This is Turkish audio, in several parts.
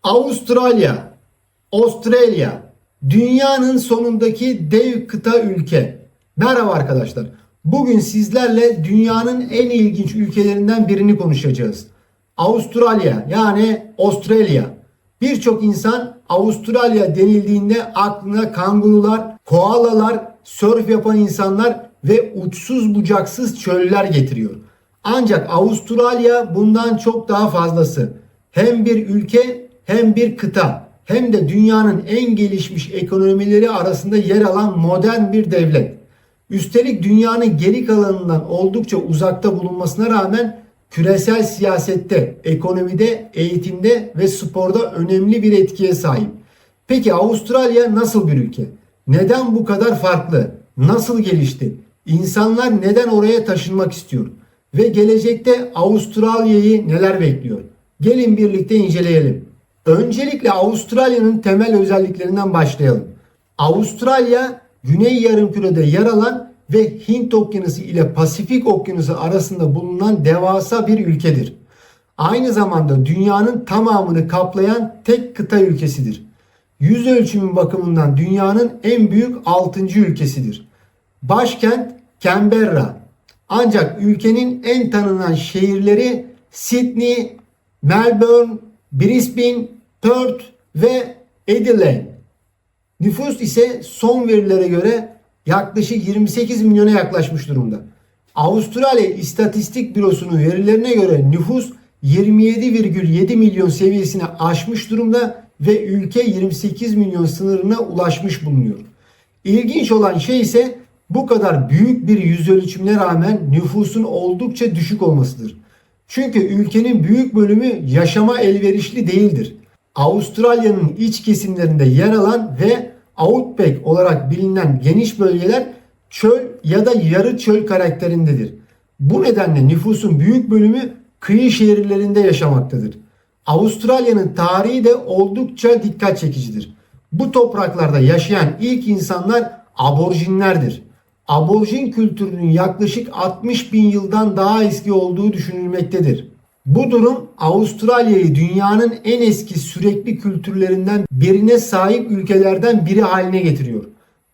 Avustralya, Avustralya, dünyanın sonundaki dev kıta ülke. Merhaba arkadaşlar. Bugün sizlerle dünyanın en ilginç ülkelerinden birini konuşacağız. Avustralya yani Avustralya. Birçok insan Avustralya denildiğinde aklına kangurular, koalalar, sörf yapan insanlar ve uçsuz bucaksız çöller getiriyor. Ancak Avustralya bundan çok daha fazlası. Hem bir ülke hem bir kıta hem de dünyanın en gelişmiş ekonomileri arasında yer alan modern bir devlet. Üstelik dünyanın geri kalanından oldukça uzakta bulunmasına rağmen küresel siyasette, ekonomide, eğitimde ve sporda önemli bir etkiye sahip. Peki Avustralya nasıl bir ülke? Neden bu kadar farklı? Nasıl gelişti? İnsanlar neden oraya taşınmak istiyor? Ve gelecekte Avustralya'yı neler bekliyor? Gelin birlikte inceleyelim. Öncelikle Avustralya'nın temel özelliklerinden başlayalım. Avustralya, Güney Yarımküre'de yer alan ve Hint Okyanusu ile Pasifik Okyanusu arasında bulunan devasa bir ülkedir. Aynı zamanda dünyanın tamamını kaplayan tek kıta ülkesidir. Yüz ölçümü bakımından dünyanın en büyük 6. ülkesidir. Başkent Canberra. Ancak ülkenin en tanınan şehirleri Sydney, Melbourne, Brisbane, Perth ve Adelaide. Nüfus ise son verilere göre yaklaşık 28 milyona yaklaşmış durumda. Avustralya İstatistik Bürosu'nun verilerine göre nüfus 27,7 milyon seviyesini aşmış durumda ve ülke 28 milyon sınırına ulaşmış bulunuyor. İlginç olan şey ise bu kadar büyük bir yüzölçümüne rağmen nüfusun oldukça düşük olmasıdır. Çünkü ülkenin büyük bölümü yaşama elverişli değildir. Avustralya'nın iç kesimlerinde yer alan ve Outback olarak bilinen geniş bölgeler çöl ya da yarı çöl karakterindedir. Bu nedenle nüfusun büyük bölümü kıyı şehirlerinde yaşamaktadır. Avustralya'nın tarihi de oldukça dikkat çekicidir. Bu topraklarda yaşayan ilk insanlar aborjinlerdir. Aborjin kültürünün yaklaşık 60 bin yıldan daha eski olduğu düşünülmektedir. Bu durum Avustralya'yı dünyanın en eski sürekli kültürlerinden birine sahip ülkelerden biri haline getiriyor.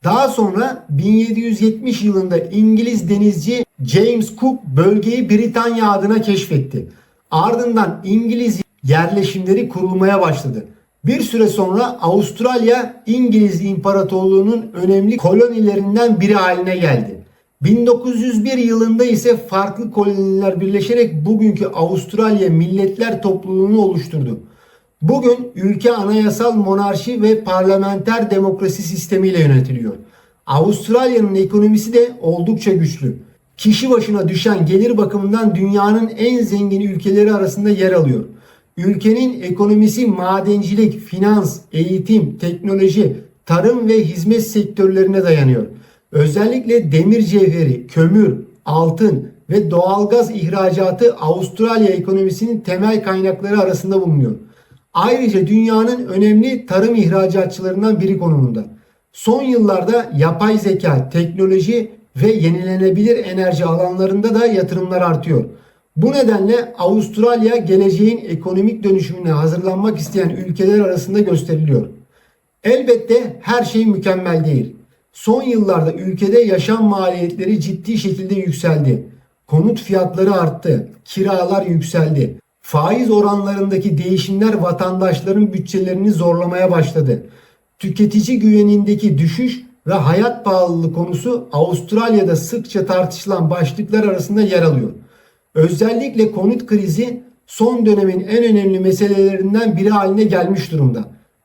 Daha sonra 1770 yılında İngiliz denizci James Cook bölgeyi Britanya adına keşfetti. Ardından İngiliz yerleşimleri kurulmaya başladı. Bir süre sonra Avustralya İngiliz İmparatorluğu'nun önemli kolonilerinden biri haline geldi. 1901 yılında ise farklı koloniler birleşerek bugünkü Avustralya Milletler Topluluğu'nu oluşturdu. Bugün ülke anayasal monarşi ve parlamenter demokrasi sistemiyle yönetiliyor. Avustralya'nın ekonomisi de oldukça güçlü. Kişi başına düşen gelir bakımından dünyanın en zengin ülkeleri arasında yer alıyor. Ülkenin ekonomisi madencilik, finans, eğitim, teknoloji, tarım ve hizmet sektörlerine dayanıyor. Özellikle demir cevheri, kömür, altın ve doğalgaz ihracatı Avustralya ekonomisinin temel kaynakları arasında bulunuyor. Ayrıca dünyanın önemli tarım ihracatçılarından biri konumunda. Son yıllarda yapay zeka, teknoloji ve yenilenebilir enerji alanlarında da yatırımlar artıyor. Bu nedenle Avustralya geleceğin ekonomik dönüşümüne hazırlanmak isteyen ülkeler arasında gösteriliyor. Elbette her şey mükemmel değil. Son yıllarda ülkede yaşam maliyetleri ciddi şekilde yükseldi. Konut fiyatları arttı, kiralar yükseldi. Faiz oranlarındaki değişimler vatandaşların bütçelerini zorlamaya başladı. Tüketici güvenindeki düşüş ve hayat pahalılığı konusu Avustralya'da sıkça tartışılan başlıklar arasında yer alıyor. Özellikle konut krizi son dönemin en önemli meselelerinden biri haline gelmiş durumda.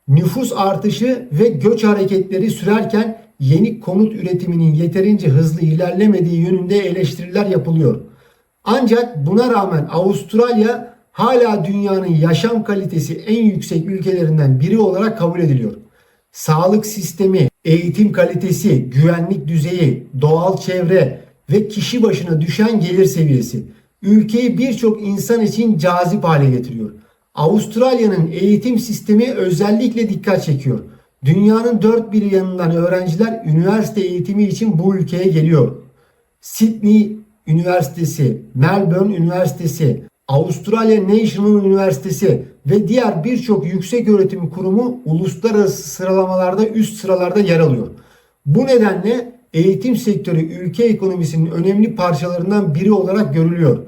Nüfus artışı ve göç hareketleri sürerken yeni konut üretiminin yeterince hızlı ilerlemediği yönünde eleştiriler yapılıyor. Ancak buna rağmen Avustralya hala dünyanın yaşam kalitesi en yüksek ülkelerinden biri olarak kabul ediliyor. Sağlık sistemi, eğitim kalitesi, güvenlik düzeyi, doğal çevre ve kişi başına düşen gelir seviyesi ülkeyi birçok insan için cazip hale getiriyor. Avustralya'nın eğitim sistemi özellikle dikkat çekiyor. Dünyanın dört bir yanından öğrenciler üniversite eğitimi için bu ülkeye geliyor. Sydney Üniversitesi, Melbourne Üniversitesi, Avustralya National Üniversitesi ve diğer birçok yüksek öğretim kurumu uluslararası sıralamalarda üst sıralarda yer alıyor. Bu nedenle eğitim sektörü ülke ekonomisinin önemli parçalarından biri olarak görülüyor.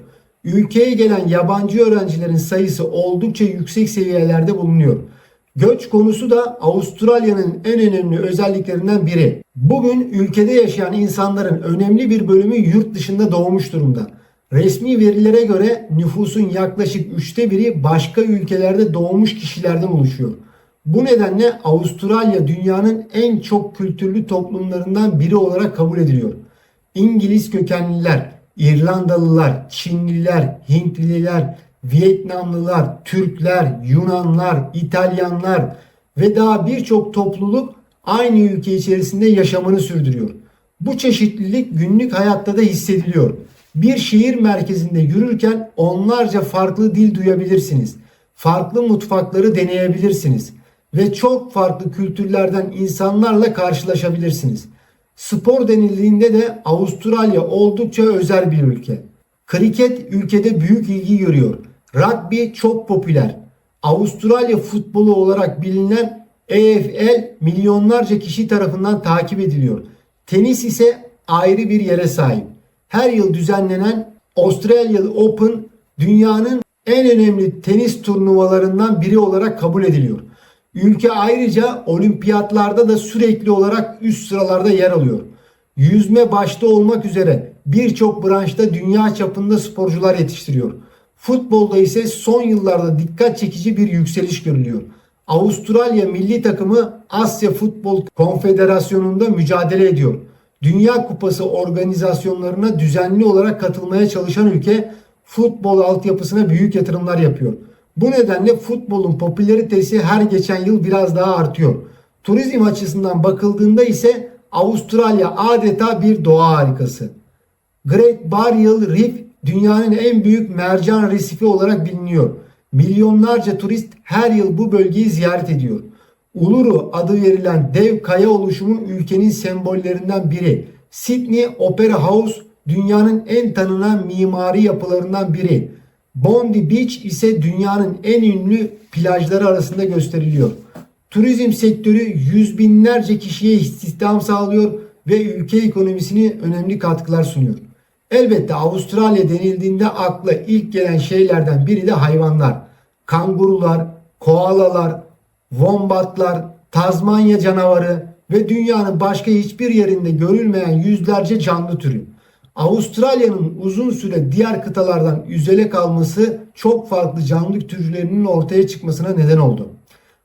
Ülkeye gelen yabancı öğrencilerin sayısı oldukça yüksek seviyelerde bulunuyor. Göç konusu da Avustralya'nın en önemli özelliklerinden biri. Bugün ülkede yaşayan insanların önemli bir bölümü yurt dışında doğmuş durumda. Resmi verilere göre nüfusun yaklaşık 1/3'ü başka ülkelerde doğmuş kişilerden oluşuyor. Bu nedenle Avustralya dünyanın en çok kültürlü toplumlarından biri olarak kabul ediliyor. İngiliz kökenliler, İrlandalılar, Çinliler, Hintliler, Vietnamlılar, Türkler, Yunanlar, İtalyanlar ve daha birçok topluluk aynı ülke içerisinde yaşamını sürdürüyor. Bu çeşitlilik günlük hayatta da hissediliyor. Bir şehir merkezinde yürürken onlarca farklı dil duyabilirsiniz. Farklı mutfakları deneyebilirsiniz ve çok farklı kültürlerden insanlarla karşılaşabilirsiniz. Spor denildiğinde de Avustralya oldukça özel bir ülke. Kriket ülkede büyük ilgi görüyor. Rugby çok popüler. Avustralya futbolu olarak bilinen AFL milyonlarca kişi tarafından takip ediliyor. Tenis ise ayrı bir yere sahip. Her yıl düzenlenen Australian Open dünyanın en önemli tenis turnuvalarından biri olarak kabul ediliyor. Ülke ayrıca olimpiyatlarda da sürekli olarak üst sıralarda yer alıyor. Yüzme başta olmak üzere birçok branşta dünya çapında sporcular yetiştiriyor. Futbolda ise son yıllarda dikkat çekici bir yükseliş görülüyor. Avustralya milli takımı Asya Futbol Konfederasyonu'nda mücadele ediyor. Dünya Kupası organizasyonlarına düzenli olarak katılmaya çalışan ülke futbol altyapısına büyük yatırımlar yapıyor. Bu nedenle futbolun popülaritesi her geçen yıl biraz daha artıyor. Turizm açısından bakıldığında ise Avustralya adeta bir doğa harikası. Great Barrier Reef dünyanın en büyük mercan resifi olarak biliniyor. Milyonlarca turist her yıl bu bölgeyi ziyaret ediyor. Uluru adı verilen dev kaya oluşumu ülkenin sembollerinden biri. Sydney Opera House dünyanın en tanınan mimari yapılarından biri. Bondi Beach ise dünyanın en ünlü plajları arasında gösteriliyor. Turizm sektörü yüz binlerce kişiye istihdam sağlıyor ve ülke ekonomisine önemli katkılar sunuyor. Elbette Avustralya denildiğinde akla ilk gelen şeylerden biri de hayvanlar. Kangurular, koalalar, wombatlar, Tazmanya canavarı ve dünyanın başka hiçbir yerinde görülmeyen yüzlerce canlı türü. Avustralya'nın uzun süre diğer kıtalardan izole kalması çok farklı canlı türlerinin ortaya çıkmasına neden oldu.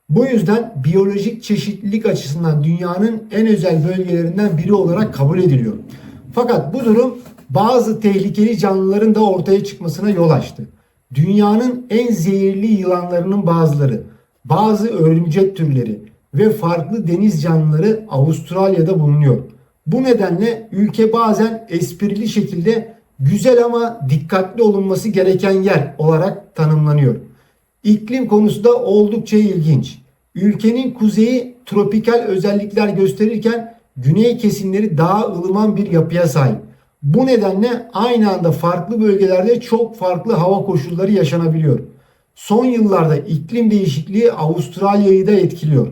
Bu yüzden biyolojik çeşitlilik açısından dünyanın en özel bölgelerinden biri olarak kabul ediliyor. Fakat bu durum bazı tehlikeli canlıların da ortaya çıkmasına yol açtı. Dünyanın en zehirli yılanlarının bazıları, bazı örümcek türleri ve farklı deniz canlıları Avustralya'da bulunuyor. Bu nedenle ülke bazen esprili şekilde güzel ama dikkatli olunması gereken yer olarak tanımlanıyor. İklim konusu da oldukça ilginç. Ülkenin kuzeyi tropikal özellikler gösterirken güney kesimleri daha ılıman bir yapıya sahip. Bu nedenle aynı anda farklı bölgelerde çok farklı hava koşulları yaşanabiliyor. Son yıllarda iklim değişikliği Avustralya'yı da etkiliyor.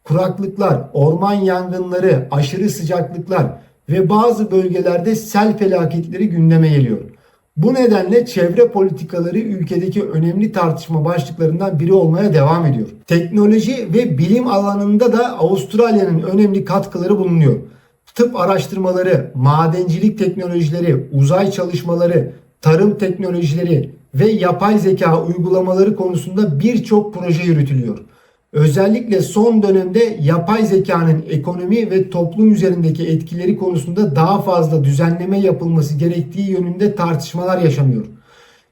Kuraklıklar, orman yangınları, aşırı sıcaklıklar ve bazı bölgelerde sel felaketleri gündeme geliyor. Bu nedenle çevre politikaları ülkedeki önemli tartışma başlıklarından biri olmaya devam ediyor. Teknoloji ve bilim alanında da Avustralya'nın önemli katkıları bulunuyor. Tıp araştırmaları, madencilik teknolojileri, uzay çalışmaları, tarım teknolojileri ve yapay zeka uygulamaları konusunda birçok proje yürütülüyor. Özellikle son dönemde yapay zekanın ekonomi ve toplum üzerindeki etkileri konusunda daha fazla düzenleme yapılması gerektiği yönünde tartışmalar yaşanıyor.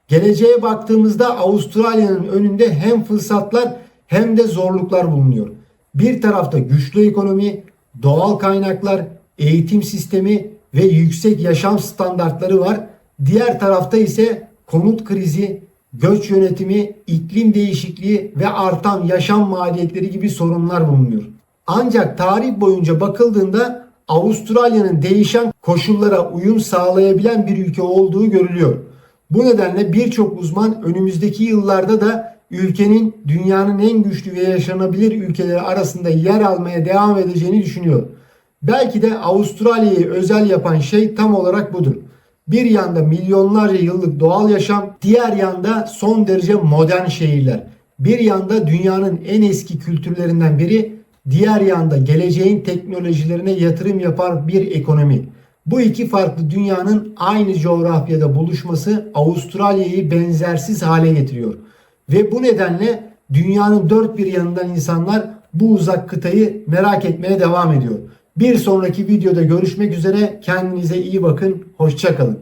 Geleceğe baktığımızda Avustralya'nın önünde hem fırsatlar hem de zorluklar bulunuyor. Bir tarafta güçlü ekonomi, doğal kaynaklar, eğitim sistemi ve yüksek yaşam standartları var. Diğer tarafta ise konut krizi, göç yönetimi, iklim değişikliği ve artan yaşam maliyetleri gibi sorunlar bulunuyor. Ancak tarih boyunca bakıldığında Avustralya'nın değişen koşullara uyum sağlayabilen bir ülke olduğu görülüyor. Bu nedenle birçok uzman önümüzdeki yıllarda da ülkenin dünyanın en güçlü ve yaşanabilir ülkeleri arasında yer almaya devam edeceğini düşünüyor. Belki de Avustralya'yı özel yapan şey tam olarak budur. Bir yanda milyonlarca yıllık doğal yaşam, diğer yanda son derece modern şehirler. Bir yanda dünyanın en eski kültürlerinden biri, diğer yanda geleceğin teknolojilerine yatırım yapan bir ekonomi. Bu iki farklı dünyanın aynı coğrafyada buluşması Avustralya'yı benzersiz hale getiriyor. Ve bu nedenle dünyanın dört bir yanından insanlar bu uzak kıtayı merak etmeye devam ediyor. Bir sonraki videoda görüşmek üzere. Kendinize iyi bakın. Hoşça kalın.